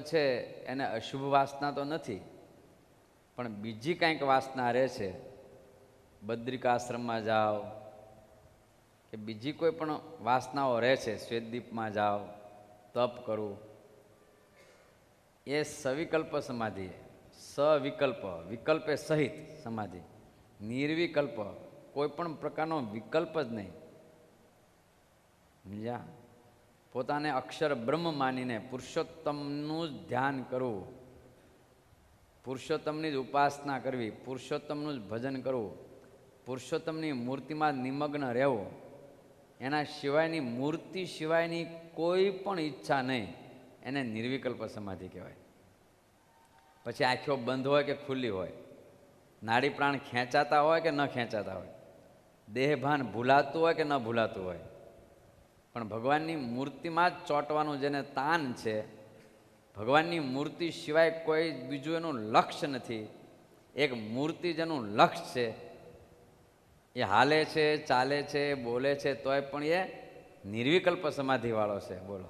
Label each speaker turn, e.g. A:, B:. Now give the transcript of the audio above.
A: છે એને અશુભ વાસના તો નથી, પણ બીજી કાંઈક વાસના રહે છે. બદ્રિકાશ્રમમાં જાઓ કે બીજી કોઈ પણ વાસનાઓ રહે છે, શ્વેતદીપમાં જાઓ, તપ કરવું, એ સવિકલ્પ સમાધિ, સવિકલ્પ, વિકલ્પે સહિત સમાધિ, નિર્વિકલ્પ, કોઈ પણ પ્રકારનો વિકલ્પ જ નહીં. સમજ્યા? પોતાને અક્ષર બ્રહ્મ માનીને પુરુષોત્તમનું જ ધ્યાન કરવું, પુરુષોત્તમની જ ઉપાસના કરવી, પુરુષોત્તમનું જ ભજન કરવું, પુરુષોત્તમની મૂર્તિમાં નિમગ્ન રહેવું, એના સિવાયની મૂર્તિ સિવાયની કોઈ પણ ઈચ્છા નહીં, એને નિર્વિકલ્પ સમાધિ કહેવાય. પછી આંખો બંધ હોય કે ખુલ્લી હોય, નાડી પ્રાણ ખેંચાતા હોય કે ન ખેંચાતા હોય, દેહભાન ભૂલાતું હોય કે ન ભૂલાતું હોય, પણ ભગવાનની મૂર્તિમાં જ ચોંટવાનું જેને તાન છે, ભગવાનની મૂર્તિ સિવાય કોઈ બીજું એનું લક્ષ્ય નથી. એક મૂર્તિ જેનું લક્ષ્ય છે, એ હાલે છે, ચાલે છે, બોલે છે, તોય પણ એ નિર્વિકલ્પ સમાધિવાળો છે. બોલો,